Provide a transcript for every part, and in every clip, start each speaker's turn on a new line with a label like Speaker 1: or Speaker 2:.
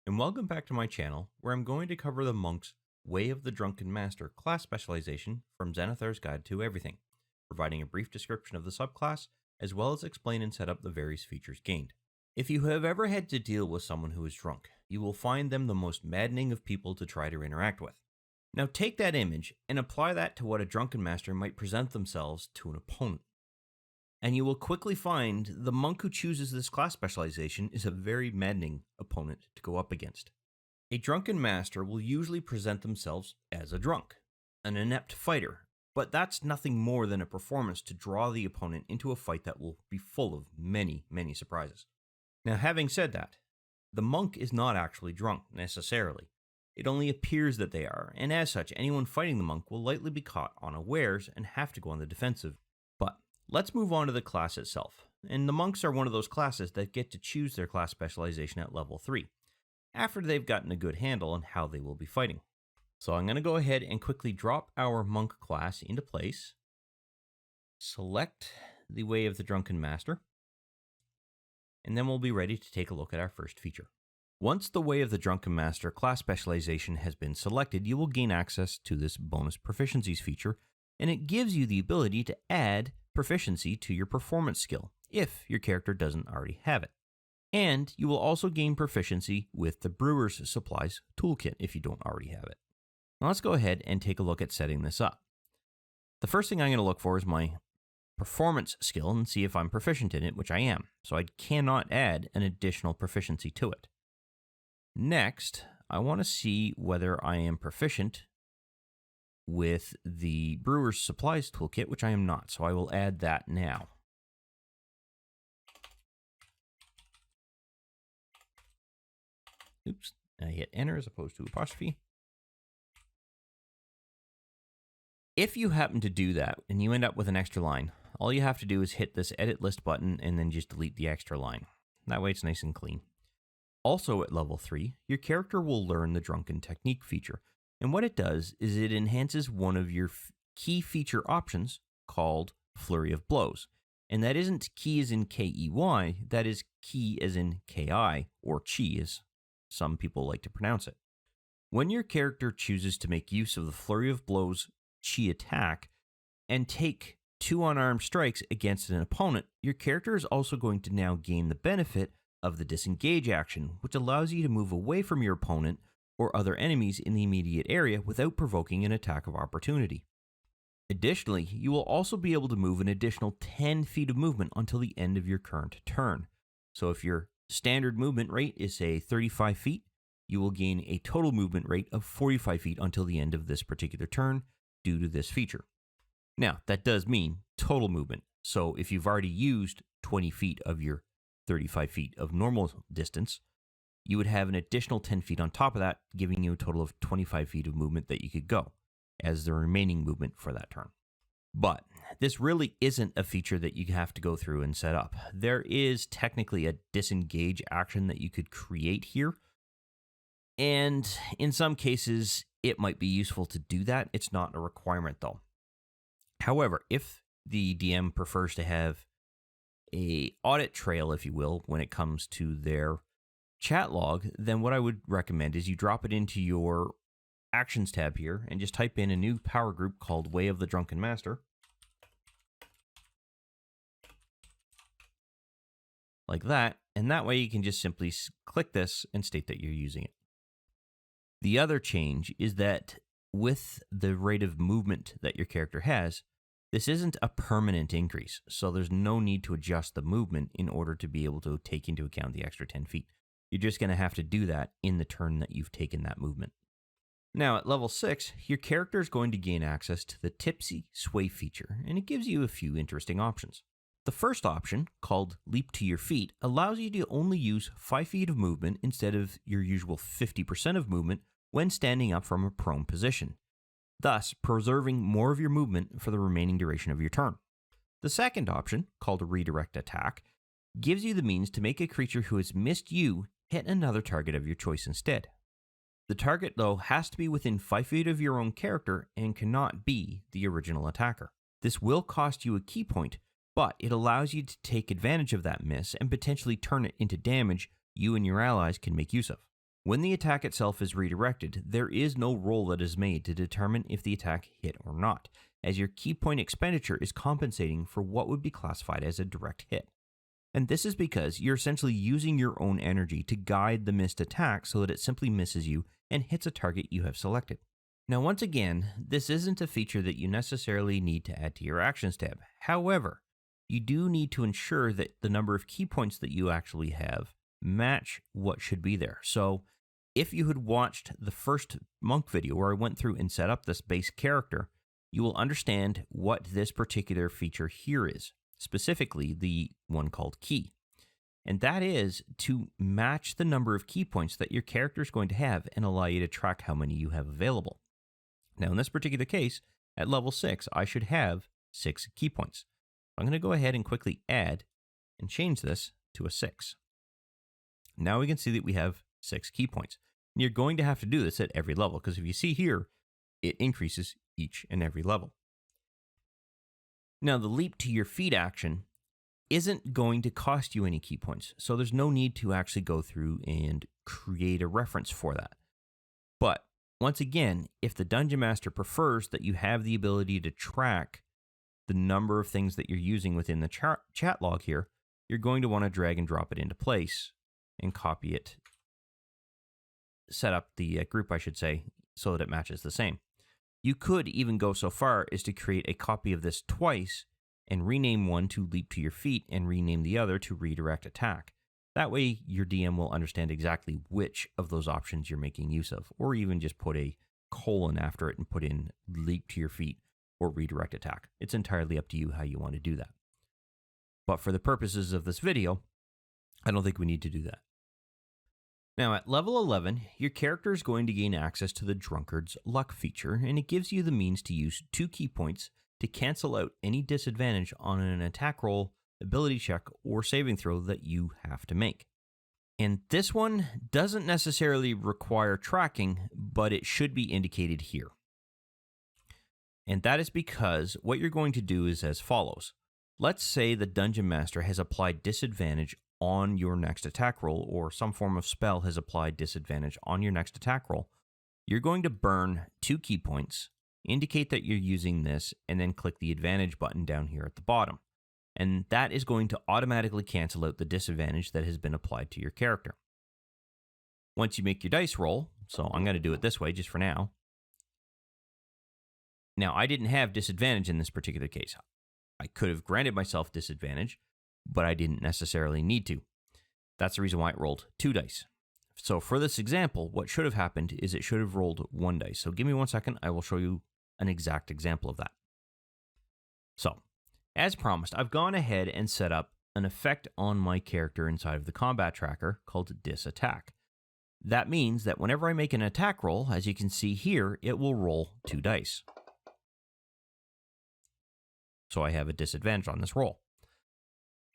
Speaker 1: and welcome back to my channel, where I'm going to cover the monk's Way of the Drunken Master class specialization from Xanathar's Guide to Everything, providing a brief description of the subclass, as well as explain and set up the various features gained. If you have ever had to deal with someone who is drunk, you will find them the most maddening of people to try to interact with. Now take that image and apply that to what a drunken master might present themselves to an opponent. And you will quickly find the monk who chooses this class specialization is a very maddening opponent to go up against. A drunken master will usually present themselves as a drunk, an inept fighter, but that's nothing more than a performance to draw the opponent into a fight that will be full of many, many surprises. Now, having said that, the monk is not actually drunk necessarily. It only appears that they are, and as such, anyone fighting the monk will likely be caught unawares and have to go on the defensive. But let's move on to the class itself, and the monks are one of those classes that get to choose their class specialization at level 3, after they've gotten a good handle on how they will be fighting. So I'm going to go ahead and quickly drop our monk class into place, select the Way of the Drunken Master, and then we'll be ready to take a look at our first feature. Once the Way of the Drunken Master class specialization has been selected, you will gain access to this bonus proficiencies feature, and it gives you the ability to add proficiency to your performance skill, if your character doesn't already have it. And you will also gain proficiency with the Brewer's Supplies toolkit if you don't already have it. Now let's go ahead and take a look at setting this up. The first thing I'm going to look for is my performance skill and see if I'm proficient in it, which I am. So I cannot add an additional proficiency to it. Next, I want to see whether I am proficient with the Brewer's Supplies toolkit, which I am not, so I will add that now. Oops, I hit enter as opposed to apostrophe. If you happen to do that and you end up with an extra line, all you have to do is hit this edit list button and then just delete the extra line. That way it's nice and clean. Also at level 3, your character will learn the Drunken Technique feature. And what it does is it enhances one of your key feature options called Flurry of Blows. And that isn't key as in K-E-Y, that is key as in K-I, or chi as some people like to pronounce it. When your character chooses to make use of the Flurry of Blows chi attack and take 2 unarmed strikes against an opponent, your character is also going to now gain the benefit of the disengage action, which allows you to move away from your opponent or other enemies in the immediate area without provoking an attack of opportunity. Additionally, you will also be able to move an additional 10 feet of movement until the end of your current turn. So if your standard movement rate is, say, 35 feet, you will gain a total movement rate of 45 feet until the end of this particular turn due to this feature. Now, that does mean total movement. So if you've already used 20 feet of your 35 feet of normal distance, you would have an additional 10 feet on top of that, giving you a total of 25 feet of movement that you could go as the remaining movement for that turn. But this really isn't a feature that you have to go through and set up. There is technically a disengage action that you could create here. And in some cases, it might be useful to do that. It's not a requirement though. However, if the DM prefers to have a audit trail, if you will, when it comes to their chat log, then what I would recommend is you drop it into your actions tab here and just type in a new power group called Way of the Drunken Master. Like that, and that way you can just simply click this and state that you're using it. The other change is that with the rate of movement that your character has, this isn't a permanent increase, so there's no need to adjust the movement in order to be able to take into account the extra 10 feet. You're just going to have to do that in the turn that you've taken that movement. Now, at level 6, your character is going to gain access to the Tipsy Sway feature, and it gives you a few interesting options. The first option, called Leap to Your Feet, allows you to only use 5 feet of movement instead of your usual 50% of movement when standing up from a prone position, thus preserving more of your movement for the remaining duration of your turn. The second option, called a Redirect Attack, gives you the means to make a creature who has missed you hit another target of your choice instead. The target, though, has to be within 5 feet of your own character and cannot be the original attacker. This will cost you a key point, but it allows you to take advantage of that miss and potentially turn it into damage you and your allies can make use of. When the attack itself is redirected, there is no roll that is made to determine if the attack hit or not, as your key point expenditure is compensating for what would be classified as a direct hit. And this is because you're essentially using your own energy to guide the missed attack so that it simply misses you and hits a target you have selected. Now, once again, this isn't a feature that you necessarily need to add to your Actions tab. However, you do need to ensure that the number of key points that you actually have match what should be there. So, if you had watched the first monk video where I went through and set up this base character, you will understand what this particular feature here is, specifically the one called key. And that is to match the number of key points that your character is going to have and allow you to track how many you have available. Now, in this particular case, at level 6, I should have 6 key points. I'm going to go ahead and quickly add and change this to a 6. Now we can see that we have 6 key points. And you're going to have to do this at every level, because if you see here, it increases each and every level. Now, the leap to your feet action isn't going to cost you any key points, so there's no need to actually go through and create a reference for that. But once again, if the Dungeon Master prefers that you have the ability to track the number of things that you're using within the chat log here, you're going to want to drag and drop it into place and copy it, set up the group, I should say, so that it matches the same. You could even go so far as to create a copy of this twice and rename one to leap to your feet and rename the other to redirect attack. That way your DM will understand exactly which of those options you're making use of, or even just put a colon after it and put in leap to your feet or redirect attack. It's entirely up to you how you want to do that. But for the purposes of this video, I don't think we need to do that. Now, at level 11, your character is going to gain access to the Drunkard's Luck feature, and it gives you the means to use 2 key points to cancel out any disadvantage on an attack roll, ability check, or saving throw that you have to make. And this one doesn't necessarily require tracking, but it should be indicated here. And that is because what you're going to do is as follows. Let's say the Dungeon Master has applied disadvantage on your next attack roll, or some form of spell has applied disadvantage on your next attack roll. You're going to burn 2 key points, indicate that you're using this, and then click the advantage button down here at the bottom. And that is going to automatically cancel out the disadvantage that has been applied to your character. Once you make your dice roll, so I'm going to do it this way just for now. Now, I didn't have disadvantage in this particular case. I could have granted myself disadvantage, but I didn't necessarily need to. That's the reason why it rolled 2 dice. So for this example, what should have happened is it should have rolled 1 dice. So give me 1 second, I will show you an exact example of that. So, as promised, I've gone ahead and set up an effect on my character inside of the combat tracker called Disattack. That means that whenever I make an attack roll, as you can see here, it will roll 2 dice. So I have a disadvantage on this roll.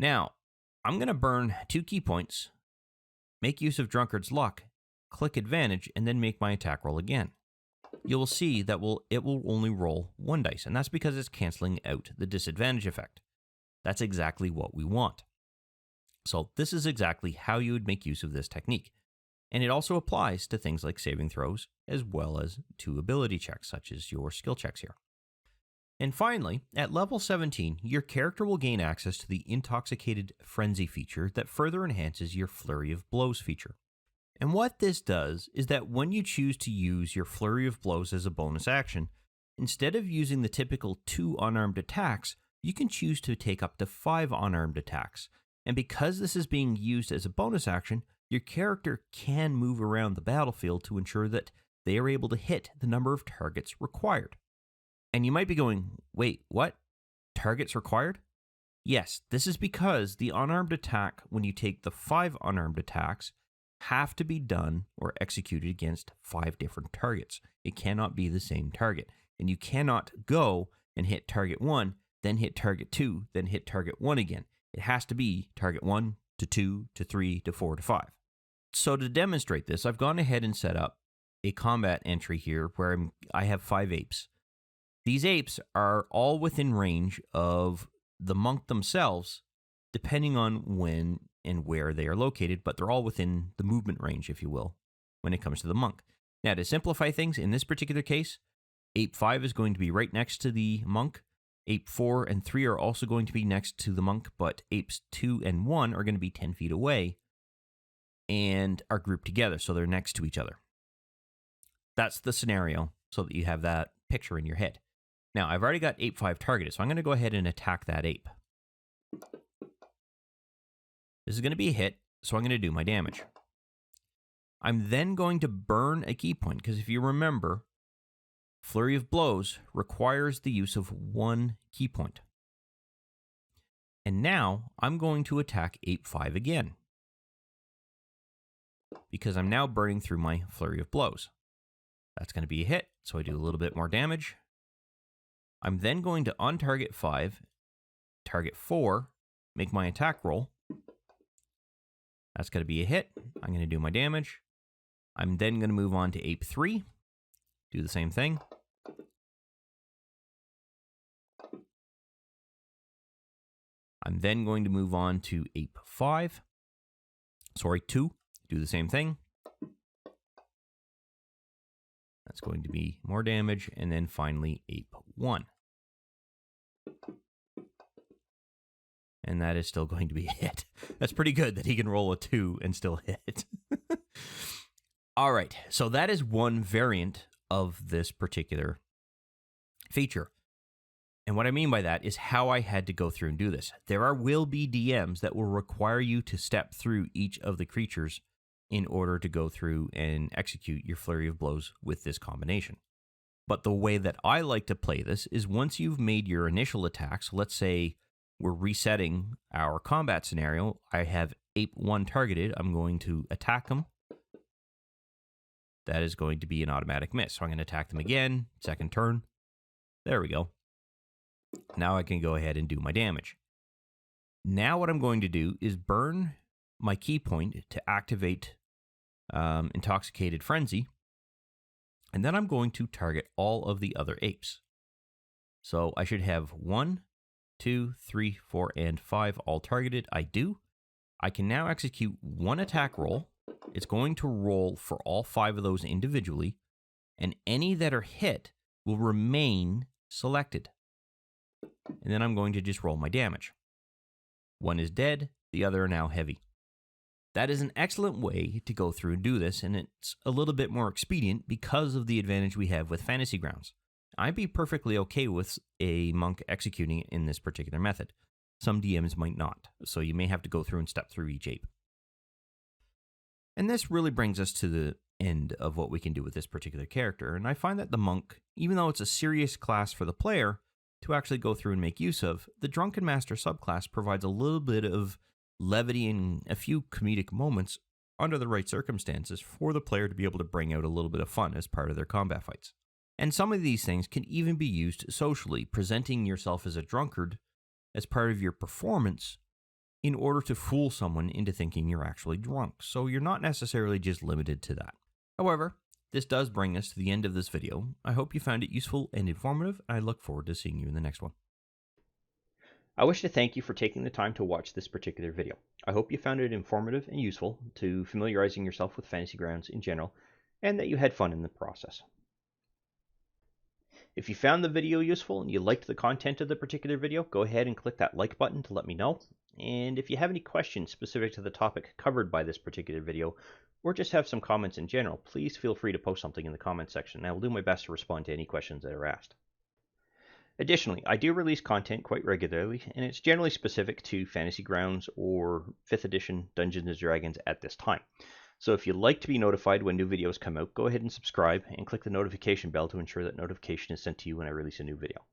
Speaker 1: Now, I'm going to burn 2 key points, make use of Drunkard's Luck, click advantage, and then make my attack roll again. You will see that it will only roll 1 dice, and that's because it's canceling out the disadvantage effect. That's exactly what we want. So this is exactly how you would make use of this technique. And it also applies to things like saving throws, as well as to ability checks, such as your skill checks here. And finally, at level 17, your character will gain access to the Intoxicated Frenzy feature that further enhances your Flurry of Blows feature. And what this does is that when you choose to use your Flurry of Blows as a bonus action, instead of using the typical 2 unarmed attacks, you can choose to take up to 5 unarmed attacks. And because this is being used as a bonus action, your character can move around the battlefield to ensure that they are able to hit the number of targets required. And you might be going, wait, what? Targets required? Yes, this is because the unarmed attack, when you take the 5 unarmed attacks, have to be done or executed against 5 different targets. It cannot be the same target. And you cannot go and hit target 1, then hit target 2, then hit target 1 again. It has to be target 1 to 2 to 3 to 4 to 5. So to demonstrate this, I've gone ahead and set up a combat entry here where I have 5 apes. These apes are all within range of the monk themselves, depending on when and where they are located, but they're all within the movement range, if you will. when it comes to the monk. Now, to simplify things, in this particular case, ape 5 is going to be right next to the monk. Ape 4 and 3 are also going to be next to the monk, but apes 2 and 1 are going to be 10 feet away and are grouped together, so they're next to each other. That's the scenario, so that you have that picture in your head. Now, I've already got ape 5 targeted, so I'm going to go ahead and attack that ape. This is going to be a hit, so I'm going to do my damage. I'm then going to burn a key point, because if you remember, Flurry of Blows requires the use of 1 key point. And now I'm going to attack ape 5 again, because I'm now burning through my Flurry of Blows. That's going to be a hit, so I do a little bit more damage. I'm then going to on-target 5, target 4, make my attack roll. That's going to be a hit. I'm going to do my damage. I'm then going to move on to ape 3, do the same thing. I'm then going to move on to ape 2, do the same thing. That's going to be more damage, and then finally ape 1. And that is still going to be a hit. That's pretty good that he can roll a 2 and still hit. All right, so that is one variant of this particular feature. And what I mean by that is how I had to go through and do this. There will be DMs that will require you to step through each of the creatures in order to go through and execute your Flurry of Blows with this combination. But the way that I like to play this is once you've made your initial attacks, let's say we're resetting our combat scenario, I have ape 1 targeted, I'm going to attack him. That is going to be an automatic miss. So I'm going to attack them again, second turn. There we go. Now I can go ahead and do my damage. Now what I'm going to do is burn my key point to activate Intoxicated Frenzy, and then I'm going to target all of the other apes. So I should have 1, 2, 3, 4, and 5 all targeted. I do. I can now execute 1 attack roll. It's going to roll for all 5 of those individually, and any that are hit will remain selected. And then I'm going to just roll my damage. 1 is dead, the other are now heavy. That is an excellent way to go through and do this, and it's a little bit more expedient because of the advantage we have with Fantasy Grounds. I'd be perfectly okay with a monk executing it in this particular method. Some DMs might not, so you may have to go through and step through each ape. And this really brings us to the end of what we can do with this particular character, and I find that the monk, even though it's a serious class for the player to actually go through and make use of, the Drunken Master subclass provides a little bit of levity and a few comedic moments under the right circumstances for the player to be able to bring out a little bit of fun as part of their combat fights. And some of these things can even be used socially, presenting yourself as a drunkard as part of your performance in order to fool someone into thinking you're actually drunk. So you're not necessarily just limited to that. However, this does bring us to the end of this video. I hope you found it useful and informative, and I look forward to seeing you in the next one. I wish to thank you for taking the time to watch this particular video. I hope you found it informative and useful to familiarizing yourself with Fantasy Grounds in general, and that you had fun in the process. If you found the video useful and you liked the content of the particular video, go ahead and click that like button to let me know. And if you have any questions specific to the topic covered by this particular video, or just have some comments in general, please feel free to post something in the comment section, and I will do my best to respond to any questions that are asked. Additionally, I do release content quite regularly, and it's generally specific to Fantasy Grounds or 5th edition Dungeons & Dragons at this time. So if you'd like to be notified when new videos come out, go ahead and subscribe and click the notification bell to ensure that notification is sent to you when I release a new video.